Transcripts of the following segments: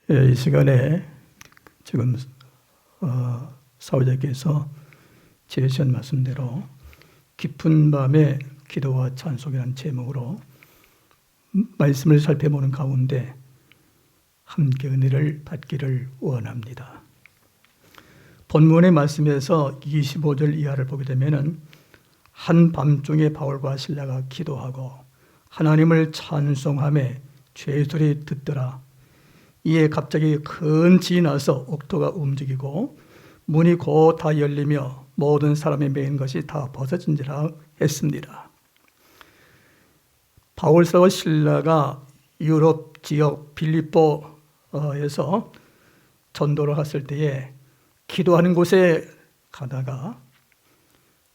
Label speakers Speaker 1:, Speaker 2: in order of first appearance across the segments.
Speaker 1: 이 시간에 지금 사회자께서 제시한 말씀대로 깊은 밤에 기도와 찬송이라는 제목으로 말씀을 살펴보는 가운데 함께 은혜를 받기를 원합니다. 본문의 말씀에서 25절 이하를 보게 되면은 한밤중에 바울과 실라가 기도하고 하나님을 찬송하며 죄소리 듣더라. 이에 갑자기 큰 지이 나서 옥토가 움직이고 문이 곧 다 열리며 모든 사람의 매인 것이 다 벗어진지라 했습니다. 바울과 실라가 유럽 지역 빌립보에서 전도를 갔을 때에 기도하는 곳에 가다가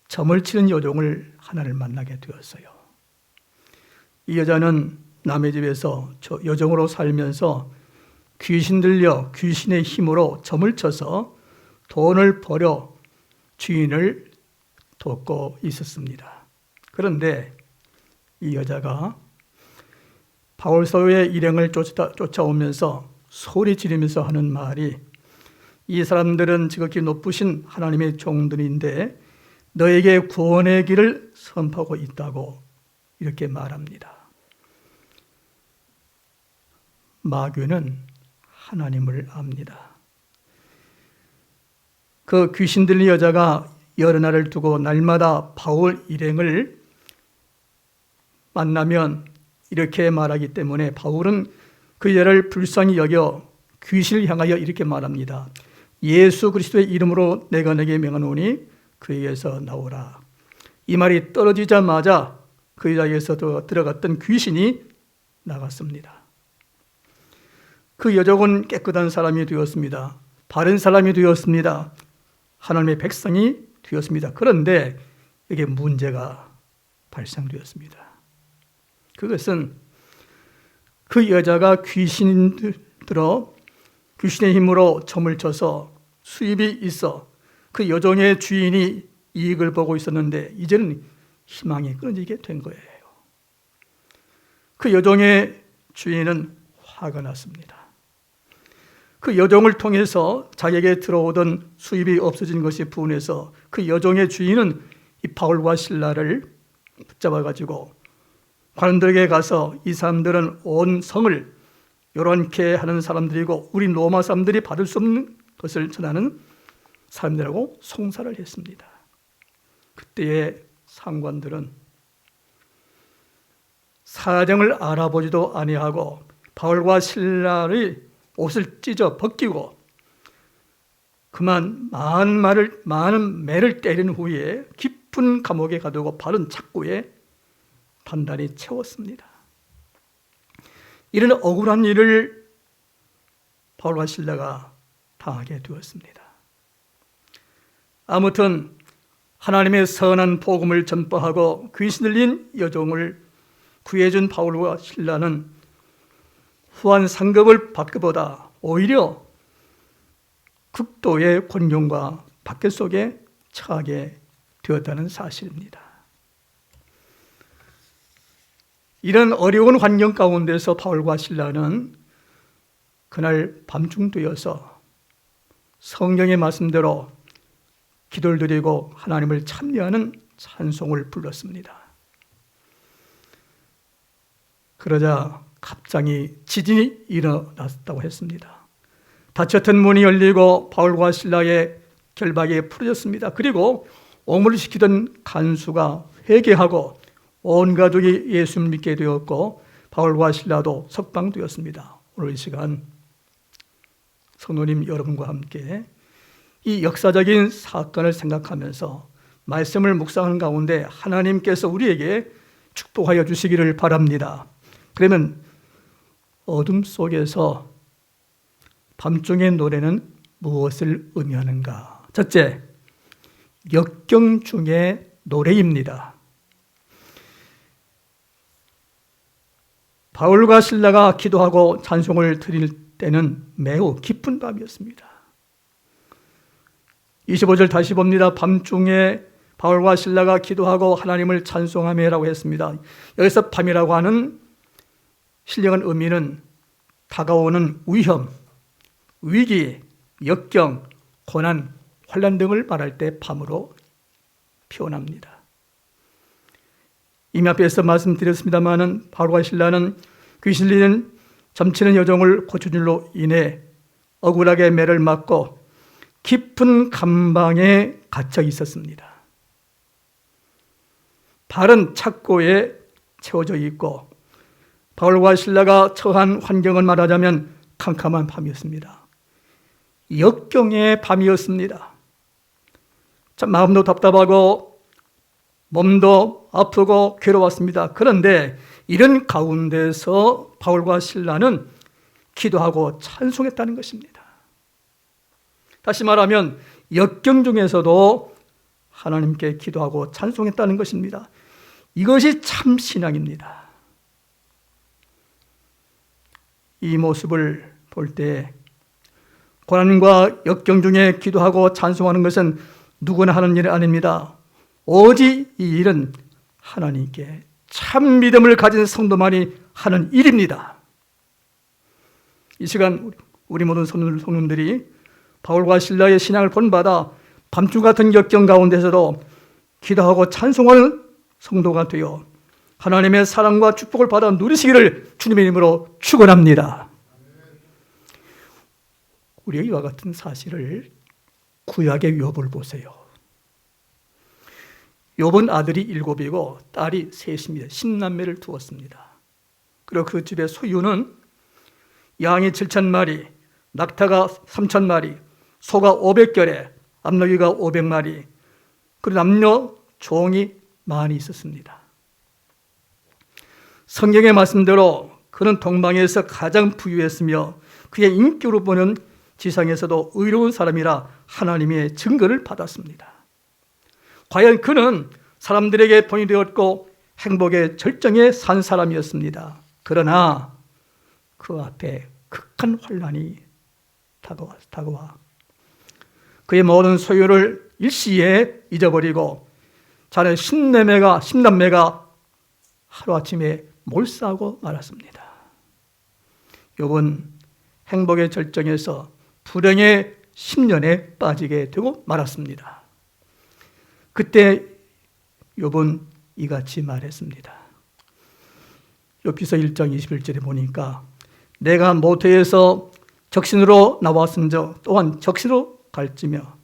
Speaker 1: 점을 치는 여종을 하나를 만나게 되었어요. 이 여자는 남의 집에서 여종으로 살면서 귀신 들려 귀신의 힘으로 점을 쳐서 돈을 벌여 주인을 돕고 있었습니다. 그런데 이 여자가 바울서의 일행을 쫓아오면서 소리 지르면서 하는 말이 이 사람들은 지극히 높으신 하나님의 종들인데 너에게 구원의 길을 선포하고 있다고 이렇게 말합니다. 마귀는 하나님을 압니다. 그 귀신 들린 여자가 여러 날을 두고 날마다 바울 일행을 만나면 이렇게 말하기 때문에 바울은 그 여자를 불쌍히 여겨 귀신을 향하여 이렇게 말합니다. 예수 그리스도의 이름으로 내가 너에게 명하노니 그에게서 나오라. 이 말이 떨어지자마자 그 여자에게서 들어갔던 귀신이 나갔습니다. 그 여종은 깨끗한 사람이 되었습니다. 바른 사람이 되었습니다. 하나님의 백성이 되었습니다. 그런데 여기에 문제가 발생되었습니다. 그것은 그 여자가 귀신의 힘으로 점을 쳐서 수입이 있어 그 여종의 주인이 이익을 보고 있었는데 이제는 희망이 끊어지게 된 거예요. 그 여종의 주인은 화가 났습니다. 그 여종을 통해서 자기에게 들어오던 수입이 없어진 것이 분해서 그 여종의 주인은 이 바울과 실라를 붙잡아가지고 관원들에게 가서 이 사람들은 온 성을 요란케 하는 사람들이고 우리 로마 사람들이 받을 수 없는 것을 전하는 사람들하고 송사를 했습니다. 그때의 상관들은 사정을 알아보지도 아니하고 바울과 실라의 옷을 찢어 벗기고 그만 많은 매를 때린 후에 깊은 감옥에 가두고 바른 착고에 단단히 채웠습니다. 이런 억울한 일을 바울과 실라가 당하게 되었습니다. 아무튼 하나님의 선한 복음을 전파하고 귀신 들린 여종을 구해준 바울과 실라는 후한 상급을 받기보다 오히려 극도의 곤경과 박해 속에 처하게 되었다는 사실입니다. 이런 어려운 환경 가운데서 바울과 실라는 그날 밤중 되어서 성경의 말씀대로 기도를 드리고 하나님을 찬미하는 찬송을 불렀습니다. 그러자 갑자기 지진이 일어났다고 했습니다. 닫혔던 문이 열리고 바울과 실라의 결박이 풀어졌습니다. 그리고 옹호를 시키던 간수가 회개하고 온 가족이 예수를 믿게 되었고 바울과 실라도 석방되었습니다. 오늘 이 시간 성도님 여러분과 함께 이 역사적인 사건을 생각하면서 말씀을 묵상하는 가운데 하나님께서 우리에게 축복하여 주시기를 바랍니다. 그러면 어둠 속에서 밤중의 노래는 무엇을 의미하는가? 첫째, 역경 중의 노래입니다. 바울과 실라가 기도하고 찬송을 드릴 때는 매우 깊은 밤이었습니다. 25절 다시 봅니다. 밤중에 바울과 실라가 기도하고 하나님을 찬송하며라고 했습니다. 여기서 밤이라고 하는 신령한 의미는 다가오는 위험, 위기, 역경, 고난, 환난 등을 말할 때 밤으로 표현합니다. 이미 앞에서 말씀드렸습니다마는 바울과 실라는 귀신 들리는 점치는 여종을 고친 줄로 인해 억울하게 매를 맞고 깊은 감방에 갇혀 있었습니다. 발은 착고에 채워져 있고 바울과 실라가 처한 환경을 말하자면 캄캄한 밤이었습니다. 역경의 밤이었습니다. 참 마음도 답답하고 몸도 아프고 괴로웠습니다. 그런데 이런 가운데서 바울과 실라는 기도하고 찬송했다는 것입니다. 다시 말하면 역경 중에서도 하나님께 기도하고 찬송했다는 것입니다. 이것이 참 신앙입니다. 이 모습을 볼 때 고난과 역경 중에 기도하고 찬송하는 것은 누구나 하는 일이 아닙니다. 오직 이 일은 하나님께 참 믿음을 가진 성도만이 하는 일입니다. 이 시간 우리 모든 성도들이 바울과 실라의 신앙을 본받아 밤중 같은 역경 가운데서도 기도하고 찬송하는 성도가 되어 하나님의 사랑과 축복을 받아 누리시기를 주님의 이름으로 축원합니다. 우리가 이와 같은 사실을 구약의 욥을 보세요. 욥은 아들이 7이고 딸이 3입니다. 10남매를 두었습니다. 그리고 그 집의 소유는 양이 7,000마리, 낙타가 3,000마리, 소가 500결에, 암나귀가 500마리, 그리고 남녀 종이 많이 있었습니다. 성경의 말씀대로 그는 동방에서 가장 부유했으며 그의 인격으로 보는 지상에서도 의로운 사람이라 하나님의 증거를 받았습니다. 과연 그는 사람들에게 본이 되었고 행복의 절정에 산 사람이었습니다. 그러나 그 앞에 극한 환난이 다가와 그의 모든 소유를 일시에 잊어버리고 자네 10남매가 하루아침에 몰사하고 말았습니다. 욥은 행복의 절정에서 불행의 10년에 빠지게 되고 말았습니다. 그때 욥은 이같이 말했습니다. 욥기서 1장 21절에 보니까 내가 모태에서 적신으로 나왔은즉 또한 적신으로 갈지며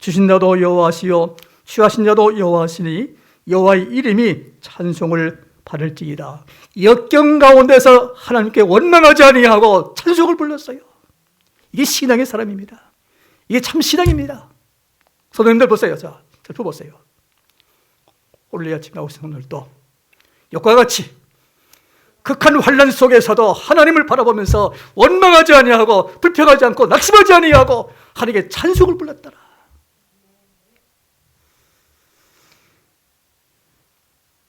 Speaker 1: 주신 자도 여호와시요 취하신 자도 여호와시니 여호와의 이름이 찬송을 받을지이다. 역경 가운데서 하나님께 원망하지 아니하고 찬송을 불렀어요. 이게 신앙의 사람입니다. 이게 참 신앙입니다. 성도님들 보세요. 자, 살펴보세요. 오늘 아침에 나오신 오늘도 역과 같이 극한 환난 속에서도 하나님을 바라보면서 원망하지 아니하고 불평하지 않고 낙심하지 아니하고 하나님께 찬송을 불렀더라.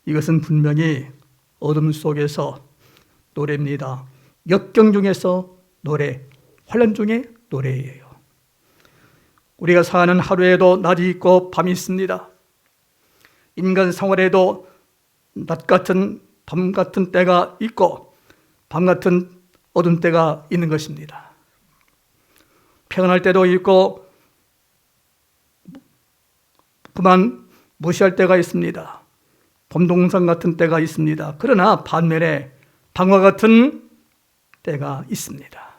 Speaker 1: 이것은 분명히 어둠 속에서 노래입니다. 역경 중에서 노래, 환난 중에 노래예요. 우리가 사는 하루에도 낮이 있고 밤이 있습니다. 인간 생활에도 낮 같은 밤 같은 때가 있고 밤 같은 어두운 때가 있는 것입니다. 평안할 때도 있고 그만 무시할 때가 있습니다. 봄동산 같은 때가 있습니다. 그러나 반면에 방과 같은 때가 있습니다.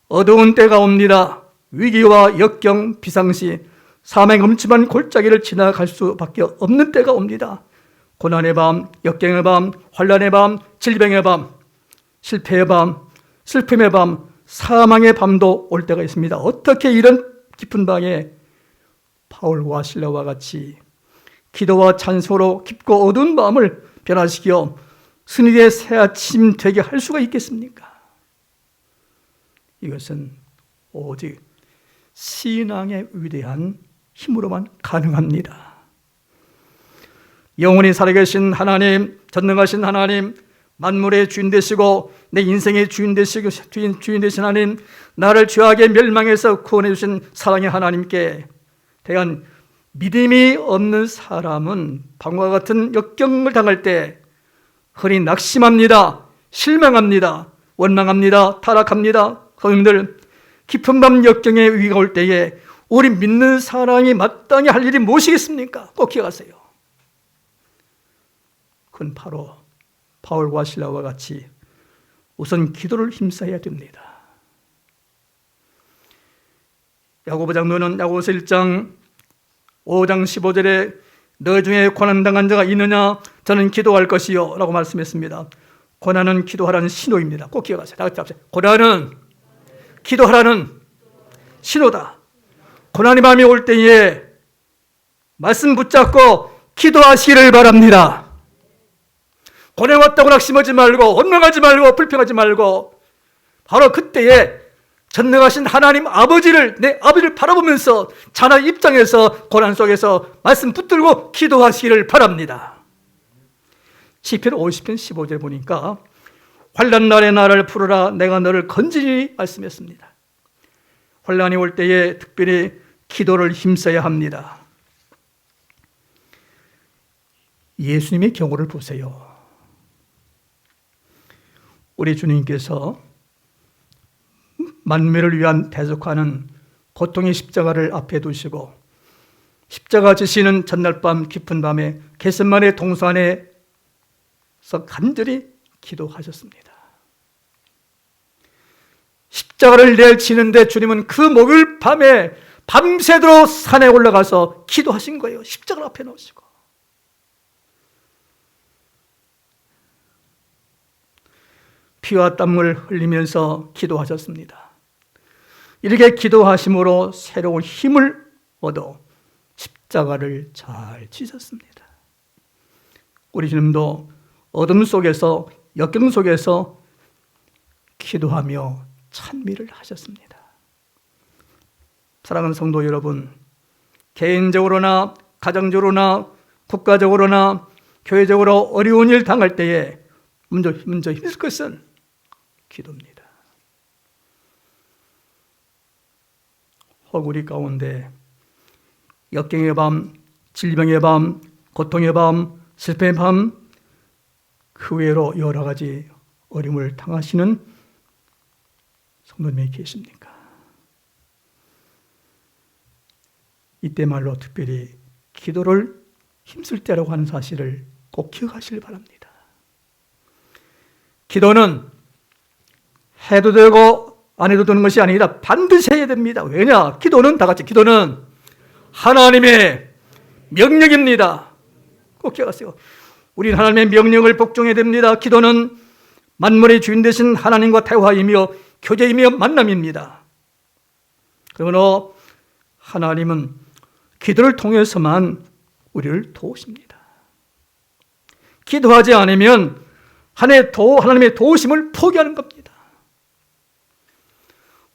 Speaker 1: 어두운 때가 옵니다. 위기와 역경, 비상시, 사망의 음침한 골짜기를 지나갈 수밖에 없는 때가 옵니다. 고난의 밤, 역경의 밤, 환난의 밤, 질병의 밤, 실패의 밤, 슬픔의 밤, 사망의 밤도 올 때가 있습니다. 어떻게 이런 깊은 방에 바울과 실라와 같이 기도와 찬송으로 깊고 어두운 마음을 변화시켜 승리의 새 아침 되게 할 수가 있겠습니까? 이것은 오직 신앙의 위대한 힘으로만 가능합니다. 영원히 살아계신 하나님, 전능하신 하나님, 만물의 주인 되시고 내 인생의 주인 되신 하나님, 나를 죄악의 멸망에서 구원해 주신 사랑의 하나님께 대한 믿음이 없는 사람은 방과 같은 역경을 당할 때 흔히 낙심합니다. 실망합니다. 원망합니다. 타락합니다. 성도님들, 깊은 밤 역경의 위기가 올 때에 우리 믿는 사람이 마땅히 할 일이 무엇이겠습니까? 꼭 기억하세요. 그건 바로 바울과 실라와 같이 우선 기도를 힘써야 됩니다. 야고보 장로는 야고보서 1장 5장 15절에 너 중에 고난당한 자가 있느냐? 저는 기도할 것이요 라고 말씀했습니다. 고난은 기도하라는 신호입니다. 꼭 기억하세요. 다 같이 합시다. 고난은 기도하라는 신호다. 고난의 밤이 올 때에 말씀 붙잡고 기도하시기를 바랍니다. 고난 왔다고 낙심하지 말고 원망하지 말고 불평하지 말고 바로 그때에 전능하신 하나님 아버지를, 내 아버지를 바라보면서 자나 입장에서 고난 속에서 말씀 붙들고 기도하시기를 바랍니다. 시편 50편 15절 보니까 환난 날에 나를 부르라 내가 너를 건지리 말씀했습니다. 환난이 올 때에 특별히 기도를 힘써야 합니다. 예수님의 경우를 보세요. 우리 주님께서 만민을 위한 대속하는 고통의 십자가를 앞에 두시고 십자가 지시는 전날 밤 깊은 밤에 겟세마네 동산에서 간절히 기도하셨습니다. 십자가를 내치는데 주님은 그 목요일 밤에 밤새도록 산에 올라가서 기도하신 거예요. 십자가를 앞에 놓으시고. 피와 땀을 흘리면서 기도하셨습니다. 이렇게 기도하심으로 새로운 힘을 얻어 십자가를 잘 지셨습니다. 우리 주님도 어둠 속에서 역경 속에서 기도하며 찬미를 하셨습니다. 사랑하는 성도 여러분, 개인적으로나 가정적으로나 국가적으로나 교회적으로 어려운 일 당할 때에 먼저 힘들 것은 기도입니다. 혹 우리 가운데 역경의 밤, 질병의 밤, 고통의 밤, 슬픔의 밤, 그 외로 여러 가지 어려움을 당하시는 성도님이 계십니까? 이때말로 특별히 기도를 힘쓸 때라고 하는 사실을 꼭 기억하시길 바랍니다. 기도는 해도 되고 안 해도 되는 것이 아니라 반드시 해야 됩니다. 왜냐? 기도는 다 같이 기도는 하나님의 명령입니다. 꼭 기억하세요. 우리는 하나님의 명령을 복종해야 됩니다. 기도는 만물의 주인 되신 하나님과 대화이며 교제이며 만남입니다. 그러므로 하나님은 기도를 통해서만 우리를 도우십니다. 기도하지 않으면 하나님의 도우심을 포기하는 겁니다.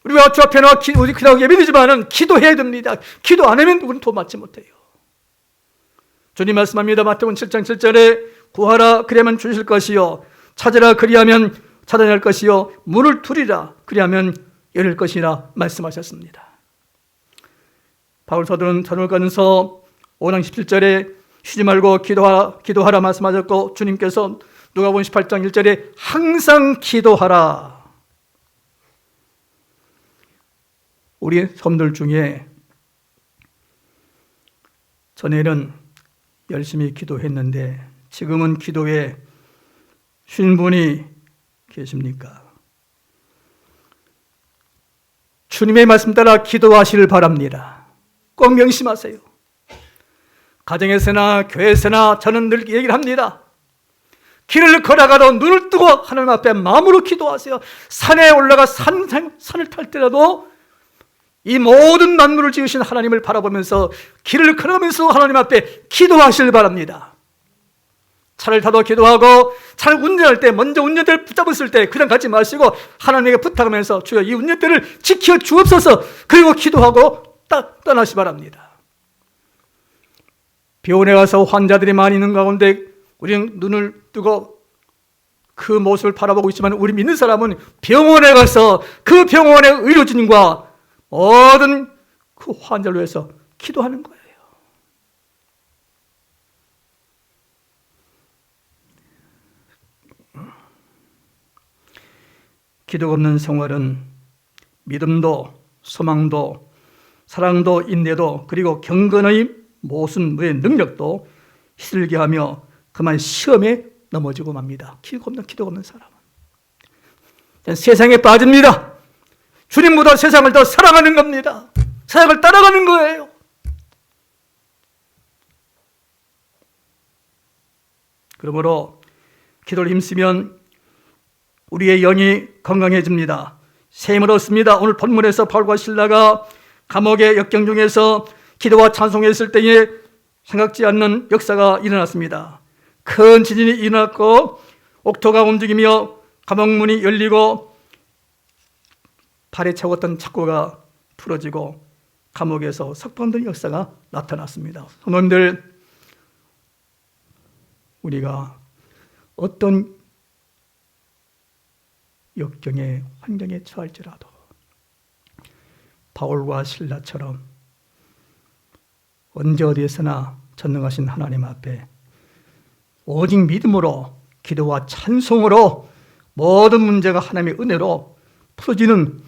Speaker 1: 우리가 주 앞에 나와 우리 기도하고 예배드리지만은 기도해야 됩니다. 기도 안 하면 우리는 도움 받지 못해요. 주님 말씀합니다. 마태복음 7장 7절에 구하라 그리하면 주실 것이요 찾으라 그리하면 찾아낼 것이요 문을 두리라 그리하면 열릴 것이라 말씀하셨습니다. 바울 사도는 데살로니가전서 5장 17절에 쉬지 말고 기도하라 말씀하셨고 주님께서 누가복음 18장 1절에 항상 기도하라. 우리 성도들 중에 전에는 열심히 기도했는데 지금은 기도에 쉰 분이 계십니까? 주님의 말씀 따라 기도하시길 바랍니다. 꼭 명심하세요. 가정에서나 교회에서나 저는 늘 얘기를 합니다. 길을 걸어가도 눈을 뜨고 하나님 앞에 마음으로 기도하세요. 산에 올라가 산을 탈 때라도 이 모든 만물을 지으신 하나님을 바라보면서 길을 걸어가면서 하나님 앞에 기도하시길 바랍니다. 차를 타도 기도하고 차를 운전할 때 먼저 운전대를 붙잡았을 때 그냥 가지 마시고 하나님에게 부탁하면서 주여 이 운전대를 지켜 주옵소서 그리고 기도하고 떠나시 바랍니다. 병원에 가서 환자들이 많이 있는 가운데 우리는 눈을 뜨고 그 모습을 바라보고 있지만 우리 믿는 사람은 병원에 가서 그 병원의 의료진과 모든 그 환자를 위해서 기도하는 거예요. 기도가 없는 생활은 믿음도 소망도 사랑도 인내도 그리고 경건의 모순 능력도 힘들게 하며 그만 시험에 넘어지고 맙니다. 기도가 없는 사람은 세상에 빠집니다. 주님보다 세상을 더 사랑하는 겁니다. 세상을 따라가는 거예요. 그러므로 기도를 힘쓰면 우리의 영이 건강해집니다. 새 힘을 얻습니다. 오늘 본문에서 바울과 실라가 감옥의 역경 중에서 기도와 찬송했을 때에 생각지 않는 역사가 일어났습니다. 큰 지진이 일어났고 옥토가 움직이며 감옥문이 열리고 발에 채웠던 착고가 풀어지고 감옥에서 석방된 역사가 나타났습니다. 성도님들, 우리가 어떤 역경의 환경에 처할지라도 바울과 실라처럼 언제 어디에서나 전능하신 하나님 앞에 오직 믿음으로 기도와 찬송으로 모든 문제가 하나님의 은혜로 풀어지는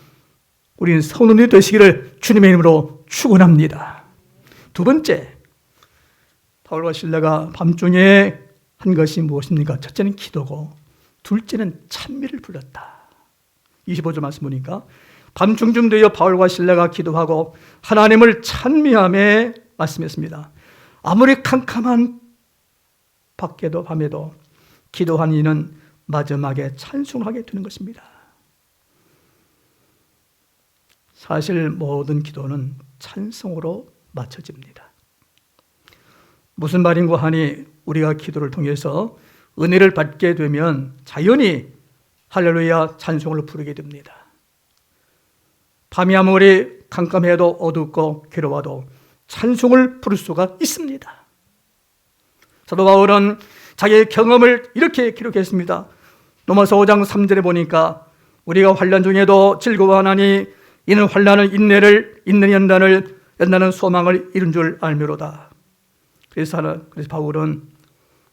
Speaker 1: 우리는 성도님이 되시기를 주님의 이름으로 축원합니다. 두 번째, 바울과 실라가 밤중에 한 것이 무엇입니까? 첫째는 기도고 둘째는 찬미를 불렀다. 25절 말씀 보니까 밤중쯤 되어 바울과 실라가 기도하고 하나님을 찬미하며 말씀했습니다. 아무리 캄캄한 밖에도 밤에도 기도한 이는 마지막에 찬송하게 되는 것입니다. 사실 모든 기도는 찬송으로 맞춰집니다. 무슨 말인고 하니 우리가 기도를 통해서 은혜를 받게 되면 자연히 할렐루야 찬송을 부르게 됩니다. 밤이 아무리 깜깜해도 어둡고 괴로워도 찬송을 부를 수가 있습니다. 사도 바울은 자기의 경험을 이렇게 기록했습니다. 로마서 5장 3절에 보니까 우리가 환난 중에도 즐거워하나니 이는 환난은 인내를, 인내는 연단을, 연단은 소망을 이룬 줄 알미로다. 그래서 바울은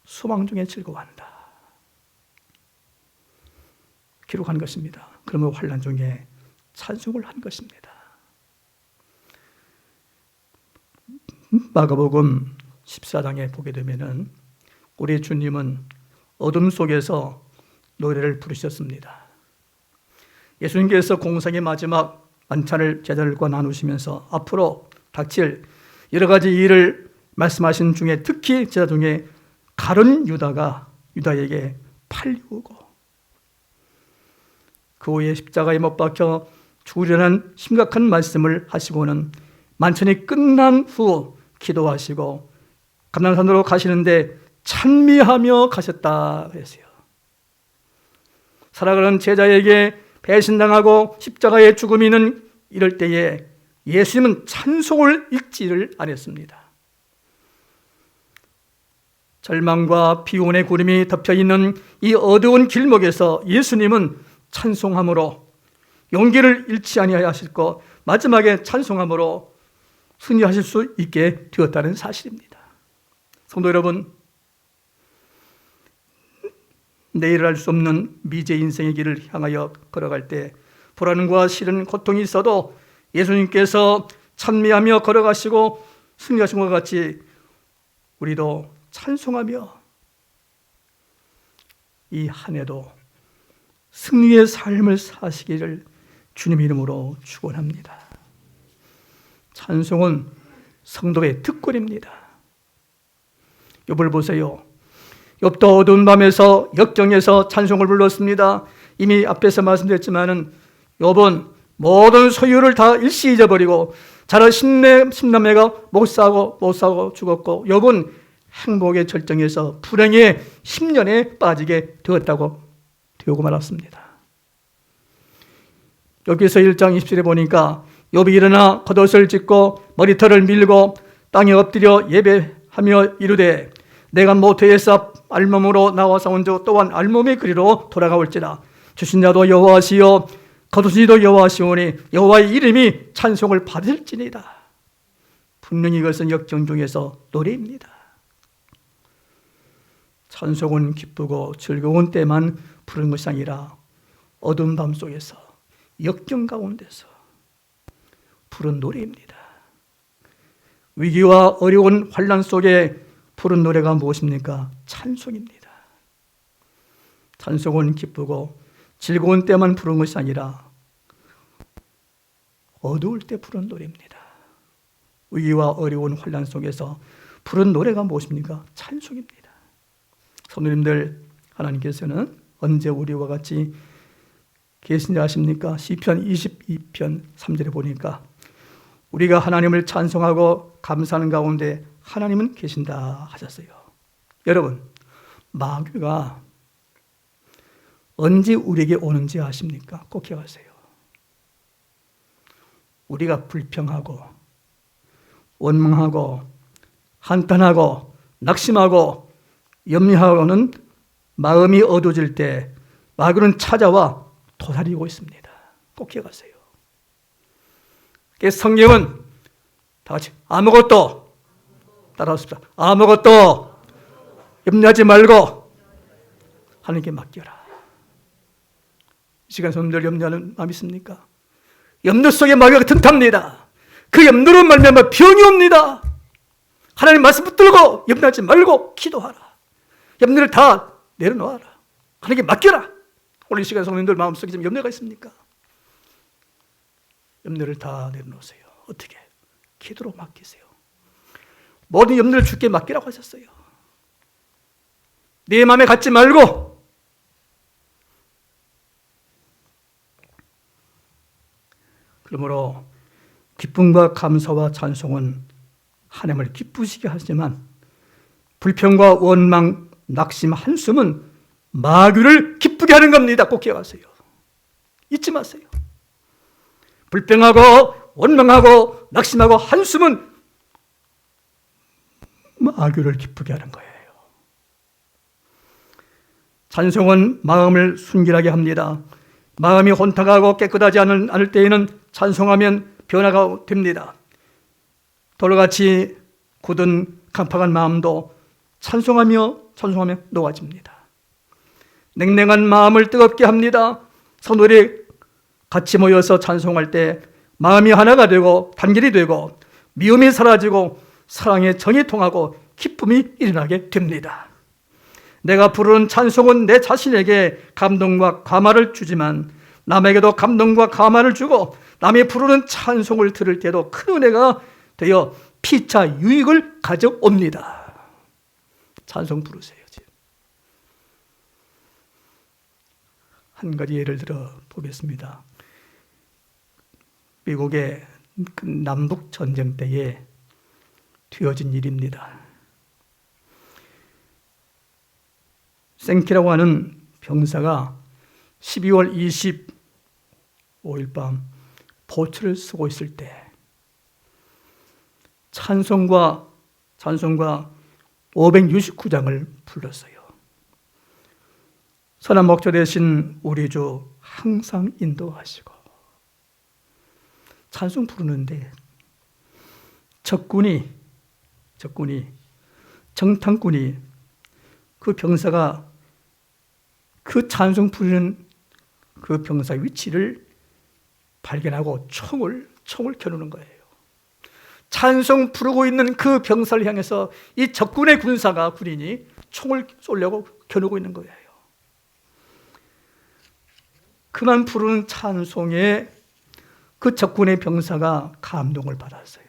Speaker 1: 소망 중에 즐거워한다 기록한 것입니다. 그러면 환난 중에 찬송을 한 것입니다. 마가복음 14장에 보게 되면은 우리 주님은 어둠 속에서 노래를 부르셨습니다. 예수님께서 공생의 마지막 만찬을 제자들과 나누시면서 앞으로 닥칠 여러 가지 일을 말씀하신 중에 특히 제자 중에 가룟 유다에게 팔리우고 그 후에 십자가에 못 박혀 죽으려는 심각한 말씀을 하시고는 만찬이 끝난 후 기도하시고 감람산으로 가시는데 찬미하며 가셨다 그랬어요. 살아가는 제자에게 배신당하고 십자가의 죽음이 있는 이럴 때에 예수님은 찬송을 읽지를 않았습니다. 절망과 비운의 구름이 덮여있는 이 어두운 길목에서 예수님은 찬송함으로 용기를 잃지 아니하셨고 마지막에 찬송함으로 승리하실 수 있게 되었다는 사실입니다. 성도 여러분, 내일을 알 수 없는 미제 인생의 길을 향하여 걸어갈 때 불안과 싫은 고통이 있어도 예수님께서 찬미하며 걸어가시고 승리하신 것 같이 우리도 찬송하며 이 한 해도 승리의 삶을 사시기를 주님 이름으로 축원합니다. 찬송은 성도의 특권입니다. 욥을 보세요. 욥도 어두운 밤에서 역경에서 찬송을 불렀습니다. 이미 앞에서 말씀드렸지만은 욥은 모든 소유를 다 일시 잊어버리고 자라 십남매가 못 사고 죽었고 욥은 행복의 절정에서 불행의 10년에 빠지게 되었고 말았습니다. 욥기서 1장 20절에 보니까 욥이 일어나 겉옷을 찢고 머리털을 밀고 땅에 엎드려 예배하며 이르되 내가 모태에서 알몸으로 나와서 온즉 또한 알몸의 그리로 돌아가올지라. 주신 자도 여호와시요 거두신 이도 여호와시오니 여호와의 이름이 찬송을 받을지니이다. 분명히 이것은 역경 중에서 노래입니다. 찬송은 기쁘고 즐거운 때만 부르는 것이 아니라 어두운 밤 속에서 역경 가운데서 부른 노래입니다. 위기와 어려운 환난 속에 부른 노래가 무엇입니까? 찬송입니다. 찬송은 기쁘고 즐거운 때만 부르는 것이 아니라 어두울 때 부른 노래입니다. 위기와 어려운 환난 속에서 부른 노래가 무엇입니까? 찬송입니다. 성도님들, 하나님께서는 언제 우리와 같이 계신지 아십니까? 시편 22편 3절에 보니까 우리가 하나님을 찬송하고 감사하는 가운데 하나님은 계신다 하셨어요. 여러분, 마귀가 언제 우리에게 오는지 아십니까? 꼭 기억하세요. 우리가 불평하고 원망하고 한탄하고 낙심하고 염려하고는 마음이 어두워질 때 마귀는 찾아와 도사리고 있습니다. 꼭 기억하세요. 성경은 다 같이 아무것도 따라하십시오. 아무것도 염려하지 말고 하나님께 맡겨라. 이 시간 성도들 염려하는 마음 있습니까? 염려 속에 마귀가 틈탑니다. 그 염려로 말미암아 병이 옵니다. 하나님 말씀 붙들고 염려하지 말고 기도하라. 염려를 다 내려놓아라. 하나님께 맡겨라. 오늘 이 시간 성도님들 마음속에 지금 염려가 있습니까? 염려를 다 내려놓으세요. 어떻게? 기도로 맡기세요. 모든 염려를 주께 맡기라고 하셨어요. 네 마음에 갖지 말고 그러므로 기쁨과 감사와 찬송은 하나님을 기쁘시게 하지만 불평과 원망, 낙심, 한숨은 마귀를 기쁘게 하는 겁니다. 꼭 기억하세요. 잊지 마세요. 불평하고 원망하고 낙심하고 한숨은 마귀를 기쁘게 하는 거예요. 찬송은 마음을 순결하게 합니다. 마음이 혼탁하고 깨끗하지 않을 때에는 찬송하면 변화가 됩니다. 돌같이 굳은 강팍한 마음도 찬송하며 녹아집니다. 냉랭한 마음을 뜨겁게 합니다. 성도들이 같이 모여서 찬송할 때 마음이 하나가 되고 단결이 되고 미움이 사라지고 사랑의 정이 통하고 기쁨이 일어나게 됩니다. 내가 부르는 찬송은 내 자신에게 감동과 감화를 주지만 남에게도 감동과 감화를 주고 남이 부르는 찬송을 들을 때도 큰 은혜가 되어 피차 유익을 가져옵니다. 찬송 부르세요. 한 가지 예를 들어 보겠습니다. 미국의 남북 전쟁 때에 되어진 일입니다. 생키라고 하는 병사가 12월 25일 밤 보초를 쓰고 있을 때 찬송가 569장을 불렀어요. 선한 목자 되신 우리 주 항상 인도하시고 찬송 부르는데 적군이 정탐꾼이 그 병사가 그 찬송 부르는 그 병사 위치를 발견하고 총을 겨누는 거예요. 찬송 부르고 있는 그 병사를 향해서 이 적군의 군인이 총을 쏘려고 겨누고 있는 거예요. 그만 부르는 찬송에 그 적군의 병사가 감동을 받았어요.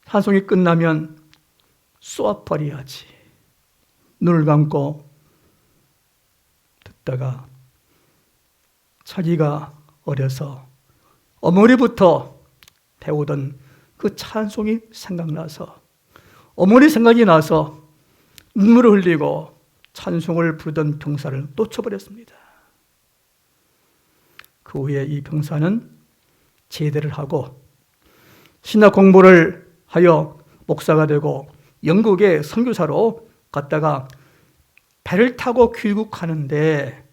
Speaker 1: 찬송이 끝나면 쏘아버려야지. 눈을 감고 듣다가 자기가 어려서 어머니부터 배우던 그 찬송이 생각나서 어머니 생각이 나서 눈물을 흘리고 찬송을 부르던 병사를 놓쳐버렸습니다. 그 후에 이 병사는 제대를 하고 신학 공부를 하여 목사가 되고 영국의 선교사로 갔다가 배를 타고 귀국하는데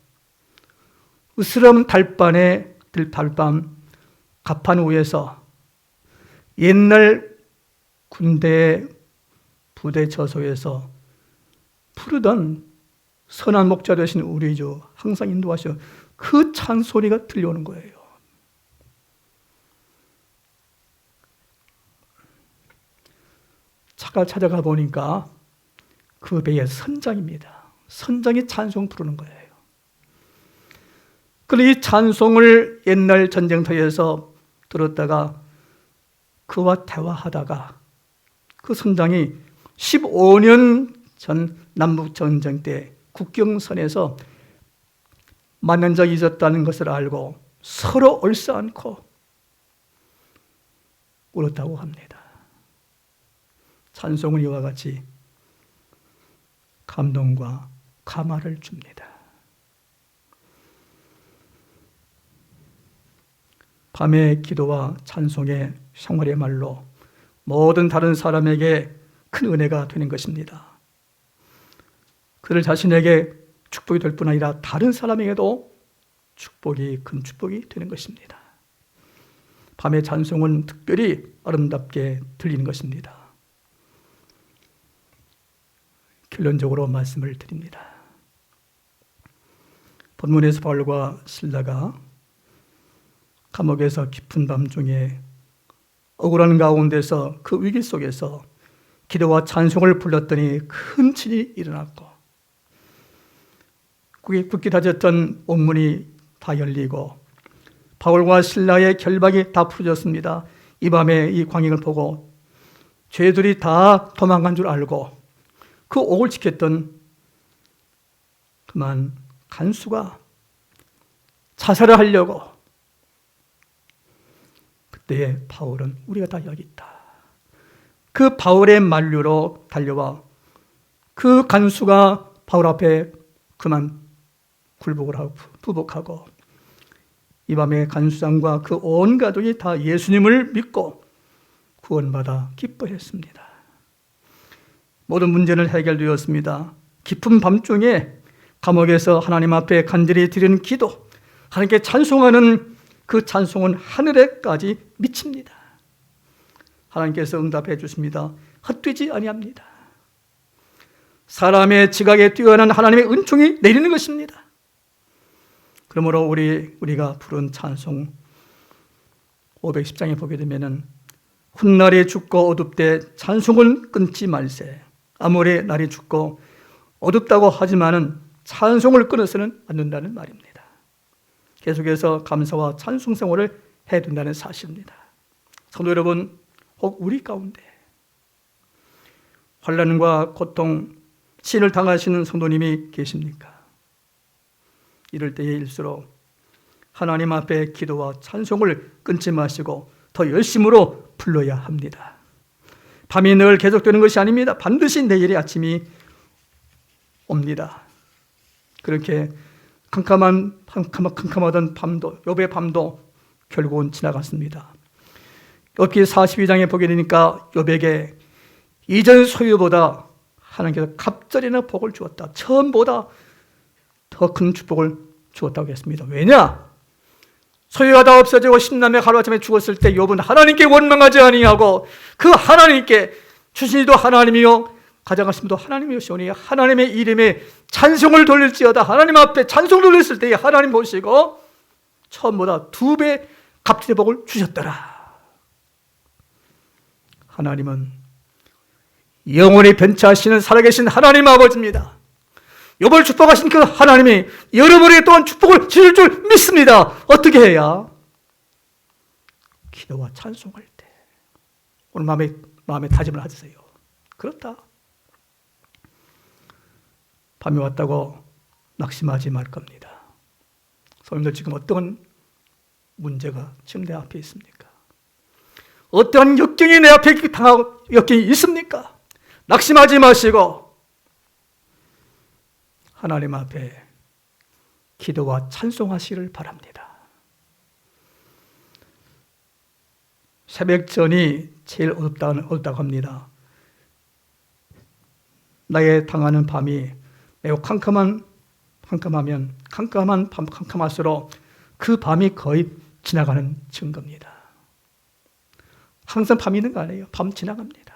Speaker 1: 으스러운 달밤 갑판 위에서 옛날 군대 부대 저소에서 부르던 선한 목자 되신 우리 주 항상 인도하셔 그 찬소리가 들려오는 거예요. 차가 찾아가 보니까 그 배의 선장입니다. 선장이 찬송 부르는 거예요. 그런데 이 찬송을 옛날 전쟁터에서 들었다가 그와 대화하다가 그 선장이 15년 전 남북전쟁 때 국경선에서 만난 적이 있었다는 것을 알고 서로 얼싸안고 울었다고 합니다. 찬송은 이와 같이 감동과 감화를 줍니다. 밤의 기도와 찬송의 생활의 말로 모든 다른 사람에게 큰 은혜가 되는 것입니다. 그들 자신에게 축복이 될 뿐 아니라 다른 사람에게도 큰 축복이 되는 것입니다. 밤의 찬송은 특별히 아름답게 들리는 것입니다. 결론적으로 말씀을 드립니다. 본문에서 바울과 실라가 감옥에서 깊은 밤중에 억울한 가운데서 그 위기 속에서 기도와 찬송을 불렀더니 큰 진이 일어났고 굳게 닫혔던 옥문이 다 열리고 바울과 실라의 결박이 다 풀어졌습니다. 이 밤에 이 광경을 보고 죄들이 다 도망간 줄 알고 그 옥을 지켰던 그만 간수가 자살을 하려고, 그때에 바울은 우리가 다 여기 있다. 그 바울의 만류로 달려와 그 간수가 바울 앞에 그만 굴복을 하고 부복하고 이 밤에 간수장과 그 온 가족이 다 예수님을 믿고 구원받아 기뻐했습니다. 모든 문제는 해결되었습니다. 깊은 밤중에 감옥에서 하나님 앞에 간절히 드리는 기도, 하나님께 찬송하는 그 찬송은 하늘에까지 미칩니다. 하나님께서 응답해 주십니다. 헛되지 아니합니다. 사람의 지각에 뛰어난 하나님의 은총이 내리는 것입니다. 그러므로 우리가 부른 찬송 510장에 보게 되면은 훗날이 죽고 어둡되 찬송은 끊지 말세. 아무리 날이 죽고 어둡다고 하지만은 찬송을 끊어서는 안 된다는 말입니다. 계속해서 감사와 찬송 생활을 해야 된다는 사실입니다. 성도 여러분, 혹 우리 가운데 환난과 고통, 시련을 당하시는 성도님이 계십니까? 이럴 때일수록 하나님 앞에 기도와 찬송을 끊지 마시고 더 열심으로 불러야 합니다. 밤이 늘 계속되는 것이 아닙니다. 반드시 내일의 아침이 옵니다. 그렇게 캄캄하던 밤도, 욥의 밤도 결국은 지나갔습니다. 욥기 42장에 보게 되니까 욥에게 이전 소유보다 하나님께서 갑절이나 복을 주었다. 처음보다 더 큰 축복을 주었다고 했습니다. 왜냐? 소유가 다 없어지고 십남의 하루아침에 죽었을 때 욥은 하나님께 원망하지 아니하고 그 하나님께 주신 이도 하나님이요 가져가신 분도 하나님이시오니 하나님의 이름에 찬송을 돌릴지어다. 하나님 앞에 찬송 돌렸을 때 하나님 보시고 처음보다 2배 값진 복을 주셨더라. 하나님은 영원히 변치하시는 살아계신 하나님 아버지입니다. 욥을 축복하신 그 하나님이 여러분에게 또한 축복을 주실 줄 믿습니다. 어떻게 해야? 기도와 찬송할 때. 오늘 마음에 다짐을 하세요. 그렇다. 밤이 왔다고 낙심하지 말 겁니다. 성도님들, 지금 어떤 문제가 지금 내 앞에 있습니까? 어떠한 역경이 내 앞에 역경이 있습니까? 낙심하지 마시고 하나님 앞에 기도와 찬송하시기를 바랍니다. 새벽전이 제일 어둡다고 합니다. 나의 당하는 밤이 매우 캄캄할수록 그 밤이 거의 지나가는 증거입니다. 항상 밤이 있는 거 아니에요. 밤 지나갑니다.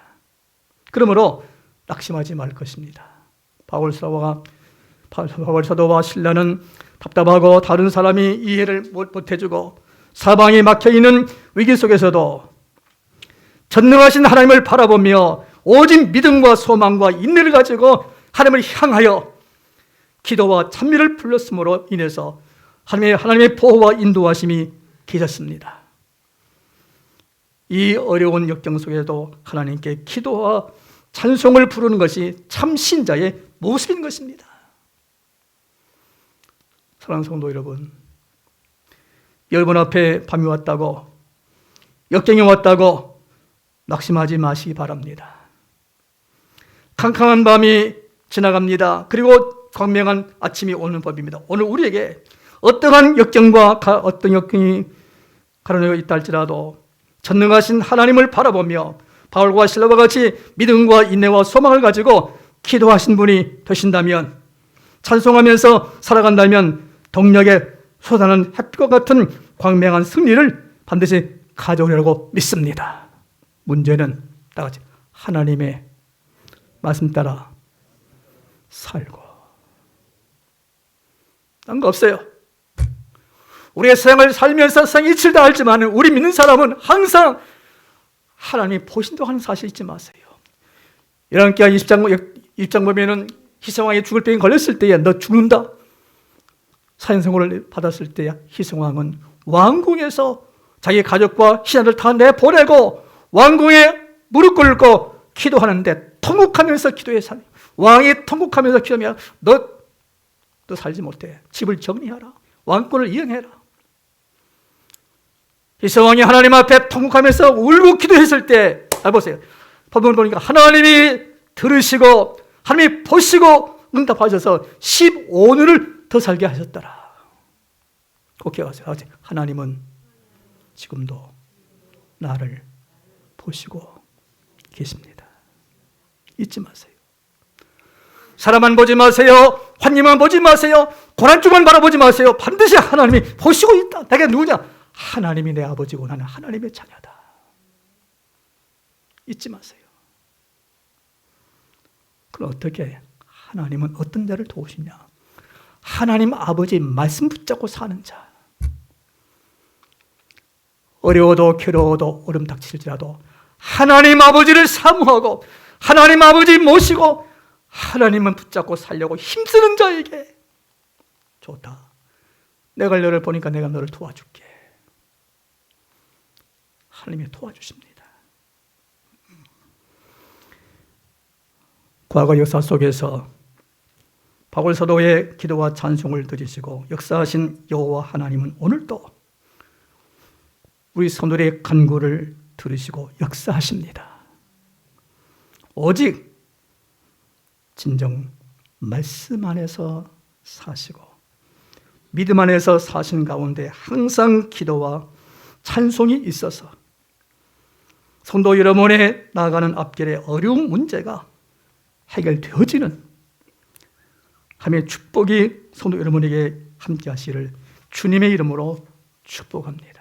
Speaker 1: 그러므로 낙심하지 말 것입니다. 바울 사도와 신라는 답답하고 다른 사람이 이해를 못해주고 사방이 막혀있는 위기 속에서도 전능하신 하나님을 바라보며 오직 믿음과 소망과 인내를 가지고 하나님을 향하여 기도와 찬미를 불렀음으로 인해서 하나님의 보호와 인도하심이 계셨습니다. 이 어려운 역경 속에도 하나님께 기도와 찬송을 부르는 것이 참 신자의 모습인 것입니다. 사랑하는 성도 여러분, 여러분 앞에 밤이 왔다고, 역경이 왔다고 낙심하지 마시기 바랍니다. 캄캄한 밤이 지나갑니다. 그리고 광명한 아침이 오는 법입니다. 오늘 우리에게 어떠한 역경과 어떤 역경이 가로내고 있다 할지라도 전능하신 하나님을 바라보며 바울과 실라와 같이 믿음과 인내와 소망을 가지고 기도하신 분이 되신다면, 찬송하면서 살아간다면 동력에 솟아나는 햇빛과 같은 광명한 승리를 반드시 가져오리라고 믿습니다. 문제는 다 같이 하나님의 말씀 따라 살고, 딴 거 없어요. 우리의 세상을 살면서 세상이 이치를 당할지만 우리 믿는 사람은 항상 하나님이 보신다고 하는 사실 잊지 마세요. 열왕기하 20장 보면은 희성왕이 죽을 병에 걸렸을 때에 너 죽는다. 사형선고를 받았을 때 희성왕은 왕궁에서 자기 가족과 신하들 다 내보내고 왕궁에 무릎 꿇고 기도하는데 통곡하면서 기도해 살. 왕이 통곡하면서 기도하면 너 살지 못해. 집을 정리하라. 왕권을 이행해라. 희성왕이 하나님 앞에 통곡하면서 울고 기도했을 때, 보세요. 법을 보니까 하나님이 들으시고 하나님이 보시고 응답하셔서 15년을 더 살게 하셨더라. 꼭 기억하세요. 하나님은 지금도 나를 보시고 계십니다. 잊지 마세요. 사람만 보지 마세요. 환님만 보지 마세요. 고난주만 바라보지 마세요. 반드시 하나님이 보시고 있다. 내가 누구냐? 하나님이 내 아버지고 나는 하나님의 자녀다. 잊지 마세요. 그럼 어떻게 하나님은 어떤 자를 도우시냐? 하나님 아버지 말씀 붙잡고 사는 자. 어려워도 괴로워도 어려움 닥칠지라도 하나님 아버지를 사모하고 하나님 아버지 모시고 하나님은 붙잡고 살려고 힘쓰는 자에게 좋다. 내가 너를 보니까 내가 너를 도와줄게. 하나님이 도와주십니다. 과거 역사 속에서 바울 사도의 기도와 찬송을 들으시고 역사하신 여호와 하나님은 오늘도 우리 성도의 간구를 들으시고 역사하십니다. 오직 진정 말씀 안에서 사시고 믿음 안에서 사신 가운데 항상 기도와 찬송이 있어서 성도 여러분의 나아가는 앞길의 어려운 문제가 해결되어지는 하나님의 축복이 성도 여러분에게 함께 하시기를 주님의 이름으로 축복합니다.